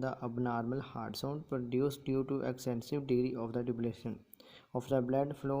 the abnormal heart sound produced due to excessive degree of the depletion of the blood flow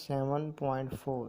7.4.